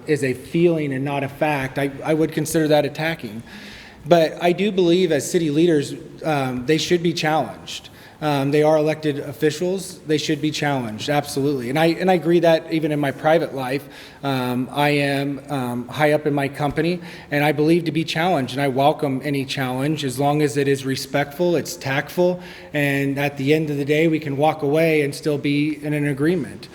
is a feeling and not a fact, I would consider that attacking. But I do believe as city leaders, they should be challenged. They are elected officials. They should be challenged, absolutely. And I agree that even in my private life, I am high up in my company, and I believe to be challenged, and I welcome any challenge as long as it is respectful, it's tactful, and at the end of the day, we can walk away and still be in an agreement.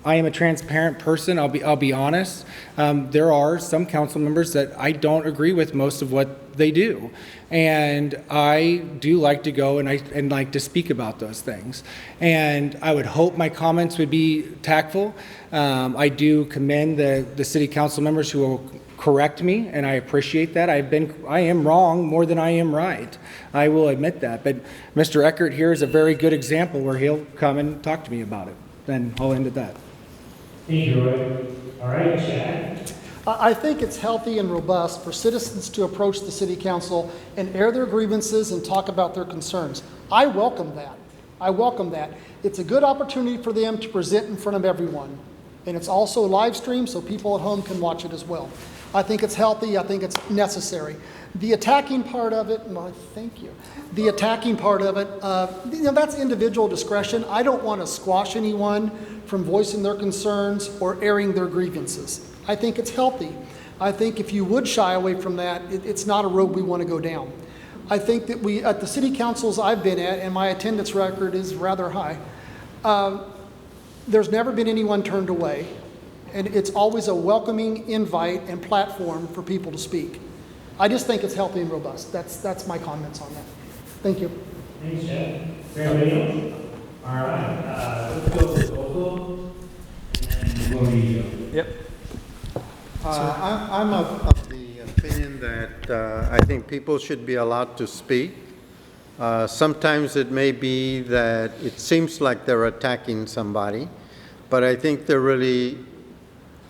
I am a transparent person. I'll be honest. There are some council members that I don't agree with most of what they do, and I do like to go and like to speak about those things. And I would hope my comments would be tactful. I do commend the city council members who will correct me, and I appreciate that. I am wrong more than I am right. I will admit that. But Mr. Eckert here is a very good example where he'll come and talk to me about it. And I'll end at that. Thank you, Roy. All right, Chad. I think it's healthy and robust for citizens to approach the city council and air their grievances and talk about their concerns. I welcome that. I welcome that. It's a good opportunity for them to present in front of everyone. And it's also live streamed so people at home can watch it as well. I think it's healthy. I think it's necessary. The attacking part of it, well, thank you. The attacking part of it, that's individual discretion. I don't want to squash anyone from voicing their concerns or airing their grievances. I think it's healthy. I think if you would shy away from that, it's not a road we want to go down. I think that we, at the city councils I've been at, and my attendance record is rather high, there's never been anyone turned away. And it's always a welcoming invite and platform for people to speak. I just think it's healthy and robust. That's my comments on that. Thank you. Thanks, Chad. Anybody else? All right. Let's go with Opal. And then we'll be. Yep. I'm of the opinion that I think people should be allowed to speak. Sometimes it may be that it seems like they're attacking somebody, but I think they're really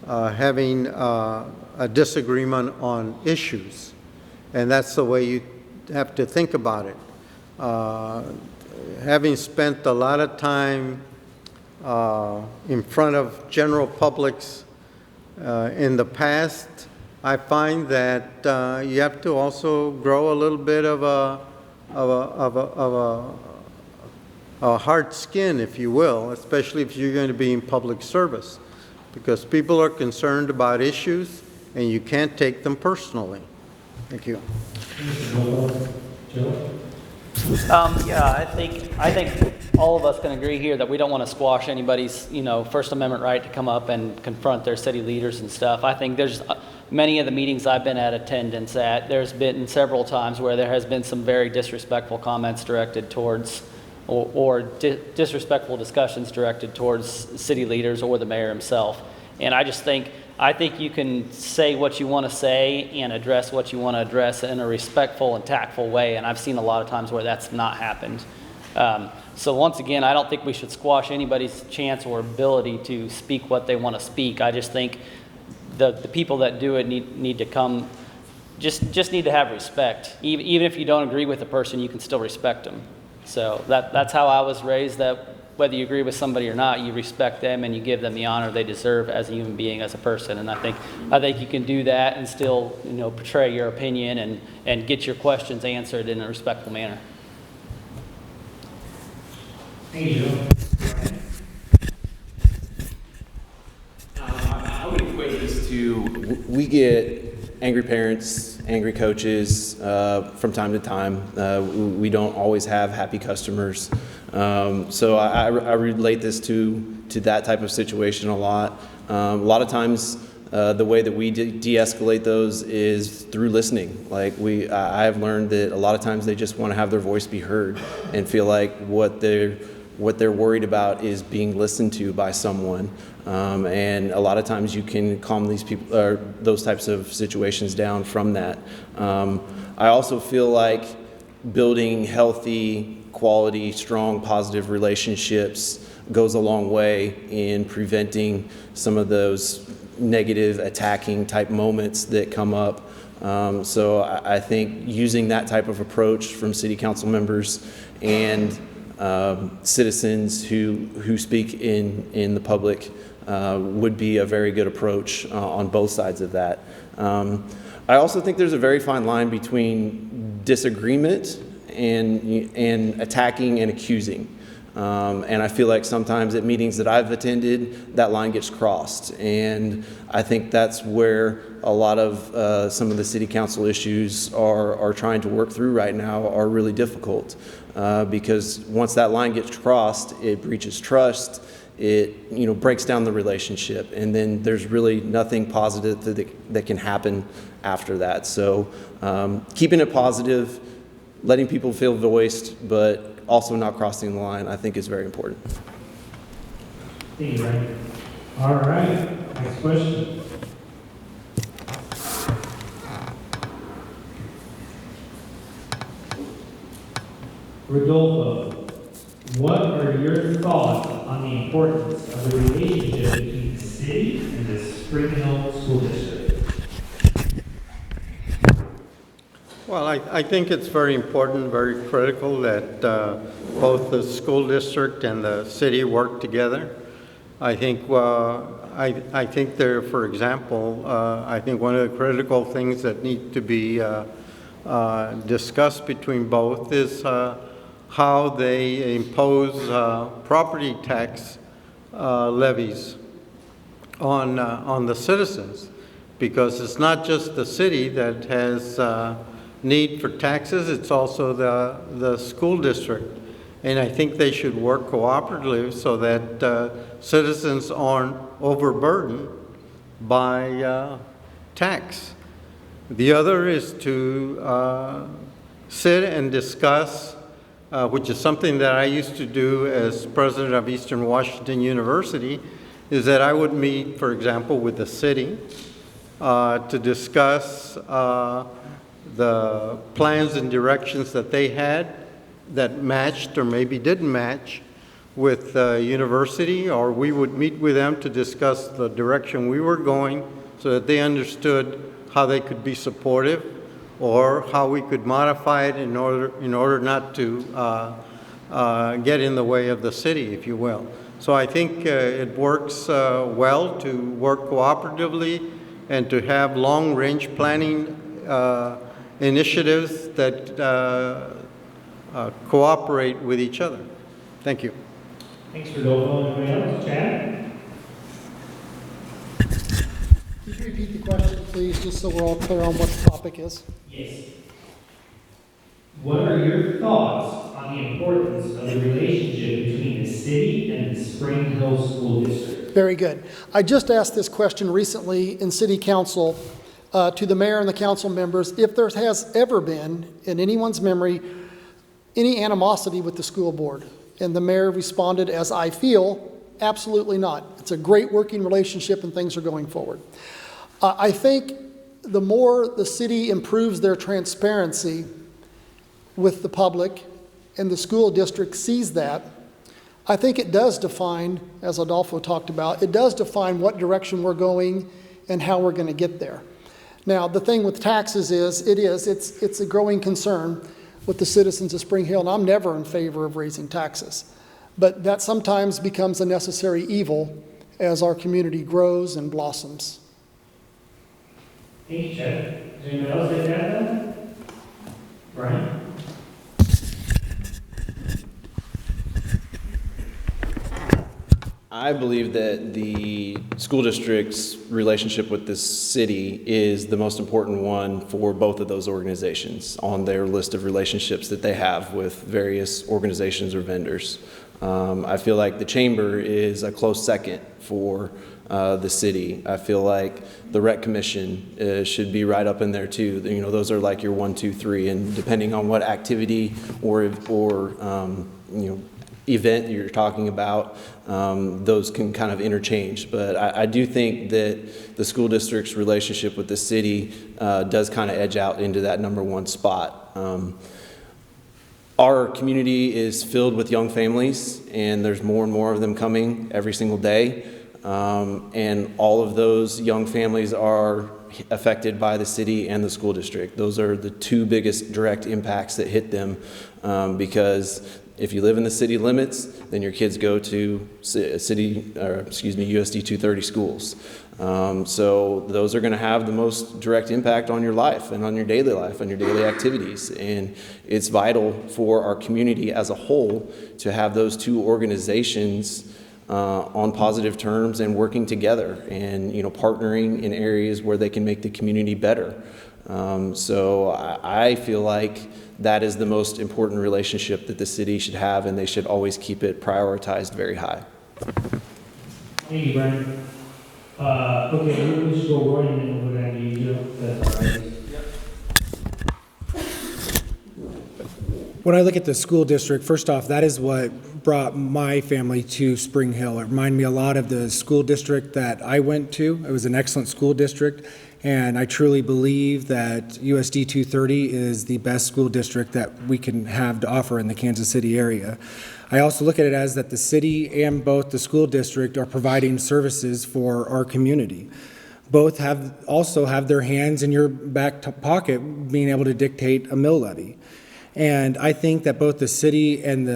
having a disagreement on issues. And that's the way you have to think about it. Having spent a lot of time in front of general publics in the past, I find that you have to also grow a little bit of a hard skin, if you will, especially if you're going to be in public service, because people are concerned about issues and you can't take them personally. Thank you. Yeah, I think all of us can agree here that we don't want to squash anybody's, First Amendment right to come up and confront their city leaders and stuff. I think there's many of the meetings I've been at attendance at, there's been several times where there has been some very disrespectful comments directed towards, or disrespectful discussions directed towards city leaders or the mayor himself. And I think you can say what you want to say and address what you want to address in a respectful and tactful way, and I've seen a lot of times where that's not happened. So once again, I don't think we should squash anybody's chance or ability to speak what they want to speak. I just think the people that do it need to come, just need to have respect. Even if you don't agree with the person, you can still respect them. So that's how I was raised, that whether you agree with somebody or not, you respect them and you give them the honor they deserve as a human being, as a person. And I think you can do that and still, portray your opinion and get your questions answered in a respectful manner. Thank you. I would equate this to, we get angry parents, angry coaches from time to time. We don't always have happy customers. So I relate this to that type of situation a lot. A lot of times the way that we de-escalate those is through listening. I have learned that a lot of times they just want to have their voice be heard and feel like what they're worried about is being listened to by someone. And a lot of times you can calm these people, or those types of situations down from that. I also feel like building healthy, quality, strong, positive relationships goes a long way in preventing some of those negative attacking type moments that come up. So I think using that type of approach from city council members and citizens who speak in the public would be a very good approach on both sides of that. I also think there's a very fine line between disagreement and attacking and accusing. And I feel like sometimes at meetings that I've attended, that line gets crossed. And I think that's where a lot of some of the city council issues are trying to work through right now are really difficult. Because once that line gets crossed, it breaches trust, it breaks down the relationship, and then there's really nothing positive that can happen after that. So keeping it positive, letting people feel voiced, but also not crossing the line, I think is very important. Thank you, Ryan. All right, next question. Rodolfo, what are your thoughts on the importance of the relationship between the city and the Spring Hill School District? Well, I think it's very important, very critical that both the school district and the city work together. I think I think there, for example, I think one of the critical things that need to be discussed between both is how they impose property tax levies on the citizens, because it's not just the city that has need for taxes, it's also the school district. And I think they should work cooperatively so that citizens aren't overburdened by tax. The other is to sit and discuss, which is something that I used to do as president of Eastern Washington University, is that I would meet, for example, with the city to discuss the plans and directions that they had that matched or maybe didn't match with the university, or we would meet with them to discuss the direction we were going so that they understood how they could be supportive or how we could modify it in order not to get in the way of the city, if you will. So I think it works well to work cooperatively and to have long-range planning initiatives that cooperate with each other. Thank you. Thanks, Rodolfo. Anybody else? Chad? Could you repeat the question, please, just so we're all clear on what the topic is? Yes. What are your thoughts on the importance of the relationship between the city and the Spring Hill School District? Very good. I just asked this question recently in City Council to the mayor and the council members, if there has ever been, in anyone's memory, any animosity with the school board. And the mayor responded, as I feel, absolutely not. It's a great working relationship and things are going forward. I think the more the city improves their transparency with the public and the school district sees that, I think it does define, as Adolfo talked about, it does define what direction we're going and how we're going to get there. Now, the thing with taxes is, it's a growing concern with the citizens of Spring Hill, and I'm never in favor of raising taxes. But that sometimes becomes a necessary evil as our community grows and blossoms. Thank you, Chad. Is there anyone else like that? Brian? I believe that the school district's relationship with the city is the most important one for both of those organizations on their list of relationships that they have with various organizations or vendors. I feel like the chamber is a close second for the city. I feel like the rec commission should be right up in there too. Those are like your 1, 2, 3, and depending on what activity or event you're talking about, those can kind of interchange. But I do think that the school district's relationship with the city does kind of edge out into that number one spot. Our community is filled with young families, and there's more and more of them coming every single day. And all of those young families are affected by the city and the school district. Those are the two biggest direct impacts that hit them because If you live in the city limits, then your kids go to USD 230 schools. So those are going to have the most direct impact on your life and on your daily life, on your daily activities. And it's vital for our community as a whole to have those two organizations on positive terms and working together and, partnering in areas where they can make the community better. So I feel like that is the most important relationship that the city should have, and they should always keep it prioritized very high. Thank you, Brian. Okay, we'll just go right in and we're gonna do you. That's all right. When I look at the school district, first off, that is what brought my family to Spring Hill. It reminded me a lot of the school district that I went to. It was an excellent school district, and I truly believe that USD 230 is the best school district that we can have to offer in the Kansas City area. I also look at it as that the city and both the school district are providing services for our community. Both also have their hands in your back pocket being able to dictate a mill levy. And I think that both the city and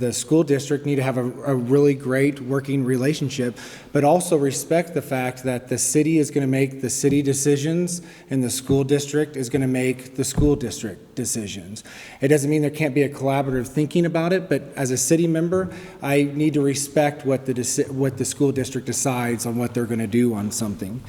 the school district need to have a really great working relationship, but also respect the fact that the city is going to make the city decisions and the school district is going to make the school district decisions. It doesn't mean there can't be a collaborative thinking about it, but as a city member, I need to respect what the school district decides on what they're going to do on something.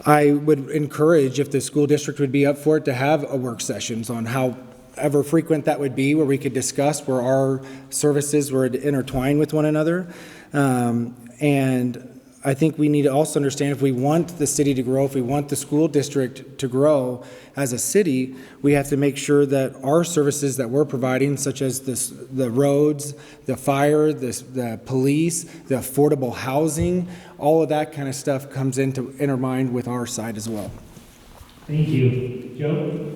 I would encourage, if the school district would be up for it, to have a work sessions on how ever frequent that would be, where we could discuss where our services were intertwined with one another. And I think we need to also understand, if we want the city to grow, if we want the school district to grow as a city, we have to make sure that our services that we're providing, such as the roads, the fire, the police, the affordable housing, all of that kind of stuff comes into intermined with our side as well. Thank you. Joe?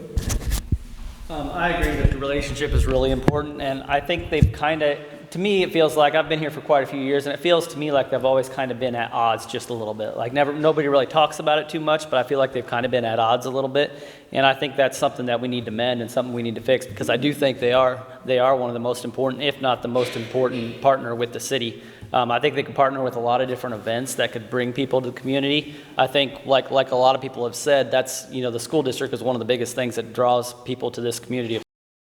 I agree that the relationship is really important, and I think they've to me, it feels like, I've been here for quite a few years, and it feels to me like they've always kind of been at odds just a little bit. Like nobody really talks about it too much, but I feel like they've kind of been at odds a little bit, and I think that's something that we need to mend and something we need to fix, because I do think they are one of the most important, if not the most important partner with the city. I think they can partner with a lot of different events that could bring people to the community. I think, like a lot of people have said, that's, the school district is one of the biggest things that draws people to this community of